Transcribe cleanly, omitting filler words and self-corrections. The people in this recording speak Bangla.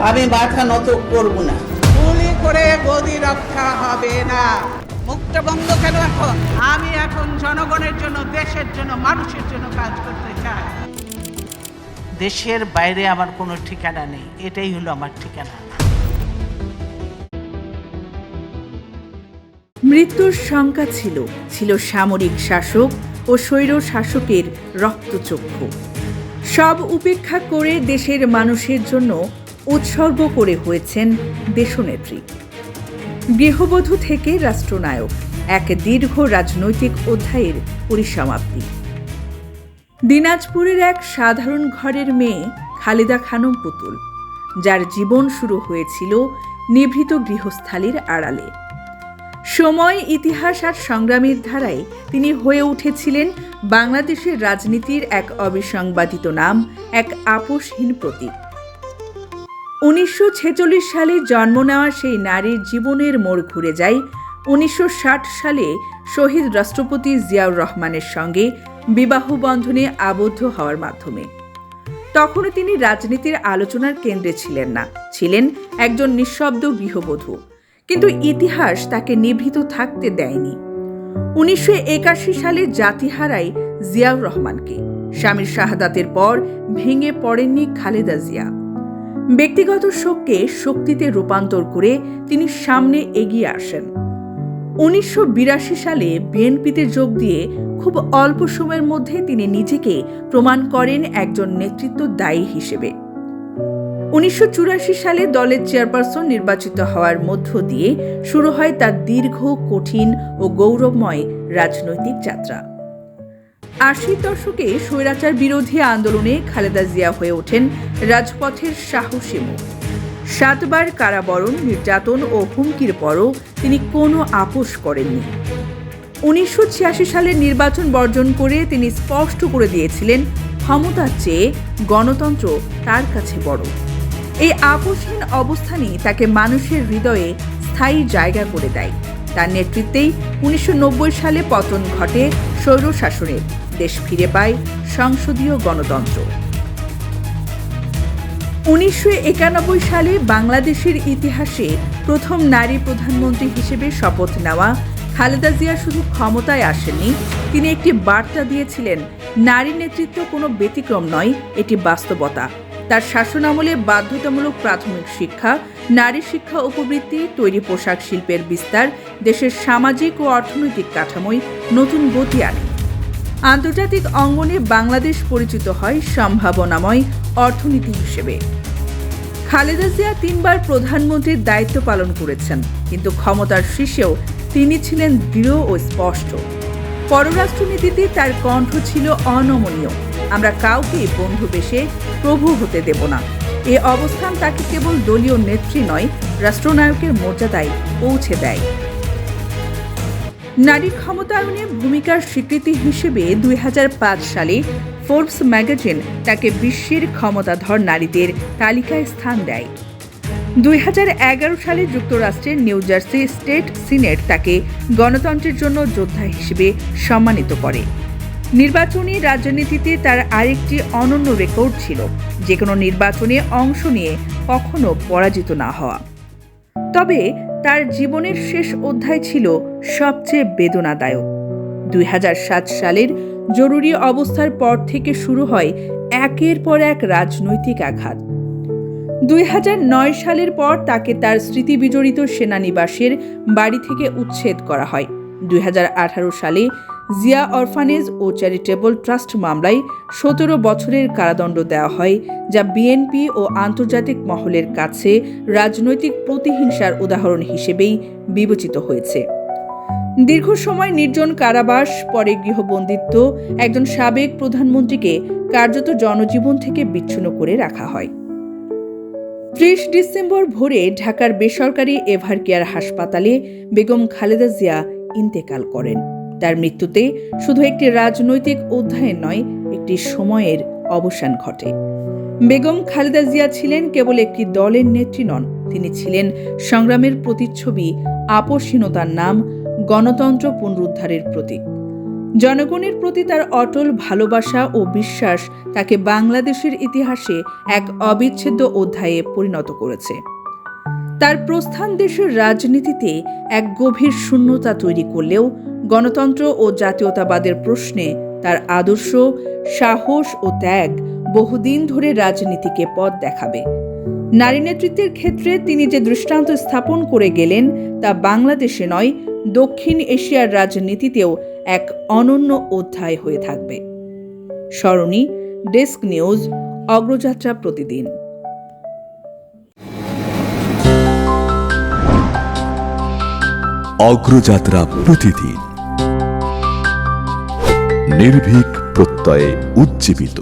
আমি মাথা নত করব না। গুলি করে গদি রক্ষা হবে না। মুখটা বন্ধ কেন এখন? আমি এখন জনগণের জন্য, দেশের জন্য, মানুষের জন্য কাজ করতে চাই। দেশের বাইরে আমার কোনো ঠিকানা নেই, এটাই হলো আমার ঠিকানা। মৃত্যুর শঙ্কা ছিল সামরিক শাসক ও স্বৈর শাসকের রক্তচক্ষু। সব উপেক্ষা করে দেশের মানুষের জন্য উৎসর্গ করে হয়েছেন দেশনেত্রী। গৃহবধূ থেকে রাষ্ট্রনায়ক, এক দীর্ঘ রাজনৈতিক অধ্যায়ের পরিসমাপ্তি। দিনাজপুরের এক সাধারণ ঘরের মেয়ে খালেদা খানম পুতুল, যার জীবন শুরু হয়েছিল নিভৃত গৃহস্থালির আড়ালে। সময়, ইতিহাস আর সংগ্রামের ধারায় তিনি হয়ে উঠেছিলেন বাংলাদেশের রাজনীতির এক অবিসংবাদিত নাম, এক আপোষহীন প্রতীক। 1946 সালে জন্ম নেওয়া সেই নারীর জীবনের মোড় ঘুরে যায় 1960 সালে শহীদ রাষ্ট্রপতি জিয়াউর রহমানের সঙ্গে বিবাহ বন্ধনে আবদ্ধ হওয়ার মাধ্যমে। তখনও তিনি রাজনীতির আলোচনার কেন্দ্রে ছিলেন না, ছিলেন একজন নিঃশব্দ গৃহবধূ। কিন্তু ইতিহাস তাকে নিভৃত থাকতে দেয়নি। 1981 সালে জাতি হারায় জিয়াউর রহমানকে। স্বামীর শাহাদাতের পর ভেঙে পড়েননি খালেদা জিয়া। ব্যক্তিগত শোককে শক্তিতে রূপান্তর করে তিনি সামনে এগিয়ে আসেন। 1982 সালে বিএনপিতে যোগ দিয়ে খুব অল্প সময়ের মধ্যে তিনি নিজেকে প্রমাণ করেন একজন নেতৃত্বদায়ী হিসেবে। 1984 সালে দলের চেয়ারপারসন নির্বাচিত হওয়ার মধ্য দিয়ে শুরু হয় তার দীর্ঘ, কঠিন ও গৌরবময় রাজনৈতিক যাত্রা। 80 দশকে স্বৈরাচার বিরোধী আন্দোলনে খালেদা জিয়া হয়ে ওঠেন রাজপথের সাহসী মুখ। 7 বার কারাবরণ, নির্যাতন ও হুমকির পরও তিনি কোনো আপোষ করেননি। 1986 সালের নির্বাচন বর্জন করে তিনি স্পষ্ট করে দিয়েছিলেন, ক্ষমতার চেয়ে গণতন্ত্র তার কাছে বড়। এই আপোষহীন অবস্থানই তাকে মানুষের হৃদয়ে স্থায়ী জায়গা করে দেয়। তার নেতৃত্বেই 1990 সালে পতন ঘটে স্বৈরশাসনের, দেশ ফিরে পায় সংসদীয় গণতন্ত্র। 1991 সালে বাংলাদেশের ইতিহাসে প্রথম নারী প্রধানমন্ত্রী হিসেবে শপথ নেওয়া খালেদা জিয়া শুধু ক্ষমতায় আসেননি, তিনি একটি বার্তা দিয়েছিলেন, নারী নেতৃত্ব কোনো ব্যতিক্রম নয়, এটি বাস্তবতা। তার শাসনামলে বাধ্যতামূলক প্রাথমিক শিক্ষা, নারী শিক্ষা উপবৃত্তি, তৈরি পোশাক শিল্পের বিস্তার দেশের সামাজিক ও অর্থনৈতিক কাঠামোয় নতুন গতি আনে। আন্তর্জাতিক অঙ্গনে বাংলাদেশ পরিচিত হয় সম্ভাবনাময় অর্থনীতি হিসেবে। খালেদা জিয়া 3 বার প্রধানমন্ত্রীর দায়িত্ব পালন করেছেন, কিন্তু ক্ষমতার শীর্ষেও তিনি ছিলেন দৃঢ় ও স্পষ্ট। পররাষ্ট্রনীতিতে তার কণ্ঠ ছিল অনমনীয়, আমরা কাউকে বন্ধু বেশে প্রভু হতে দেব না। এ অবস্থান তাকে কেবল দলীয় নেত্রী নয়, রাষ্ট্রনায়কের মর্যাদায় পৌঁছে দেয়। নারী ক্ষমতায়নে ভূমিকার স্বীকৃতি হিসেবে 2005 সালে ফোর্বস ম্যাগাজিন তাকে বিশ্বের ক্ষমতাধর নারীদের তালিকায় স্থান দেয়। 2011 সালে যুক্তরাষ্ট্রের নিউ জার্সি স্টেট সিনেট তাকে গণতন্ত্রের জন্য যোদ্ধা হিসেবে সম্মানিত করে। নির্বাচনী রাজনীতিতে তার আরেকটি অনন্য রেকর্ড ছিল, যে কোনো নির্বাচনে অংশ নিয়ে কখনো পরাজিত না হওয়া। তবে তার জীবনের শেষ অধ্যায় ছিল সবচেয়ে বেদনাদায়ক। 2007 সালের জরুরি অবস্থার পর থেকে শুরু হয় একের পর এক রাজনৈতিক আঘাত। 2009 সালের পর তাকে তার স্মৃতিবিজড়িত সেনানিবাসের বাড়ি থেকে উচ্ছেদ করা হয়। 2018 সালে জিয়া অরফানেজ ও চ্যারিটেবল ট্রাস্ট মামলায় 17 বছরের কারাদণ্ড দেওয়া হয়, যা বিএনপি ও আন্তর্জাতিক মহলের কাছে রাজনৈতিক প্রতিহিংসার উদাহরণ হিসেবেই বিবেচিত হয়েছে। দীর্ঘ সময় নির্জন কারাবাস, পরে গৃহবন্দিত্ব একজন সাবেক প্রধানমন্ত্রীকে কার্যত জনজীবন থেকে বিচ্ছিন্ন করে রাখা হয়। 30 ডিসেম্বর ভোরে ঢাকার বেসরকারি এভারকেয়ার হাসপাতালে বেগম খালেদা জিয়া ইন্তেকাল করেন। তার মৃত্যুতে শুধু একটি রাজনৈতিক অধ্যায়ের নয়, একটি সময়ের অবসান ঘটে। বেগম খালেদা জিয়া ছিলেন কেবল একটি দলের নেত্রী নন, তিনি ছিলেন সংগ্রামের প্রতিচ্ছবি, আপোষহীনতার নাম, গণতন্ত্র পুনরুদ্ধারের প্রতীক। জনগণের প্রতি তার অটল ভালোবাসা ও বিশ্বাস তাকে বাংলাদেশের ইতিহাসে এক অবিচ্ছেদ্য অধ্যায়ে পরিণত করেছে। তার প্রস্থান দেশের রাজনীতিতে এক গভীর শূন্যতা তৈরি করলেও গণতন্ত্র ও জাতীয়তাবাদের প্রশ্নে তার আদর্শ, সাহস ও ত্যাগ বহুদিন ধরে রাজনীতিকে পথ দেখাবে। নারী নেতৃত্বের ক্ষেত্রে তিনি যে দৃষ্টান্ত স্থাপন করে গেলেন তা বাংলাদেশে নয়, দক্ষিণ এশিয়ার রাজনীতিতেও এক অনন্য অধ্যায় হয়ে থাকবে। স্মরণী, ডেস্ক নিউজ, অগ্রযাত্রা প্রতিদিন। অগ্রযাত্রা প্রতিদিন, নির্ভীক প্রত্যয়ে উজ্জীবিত।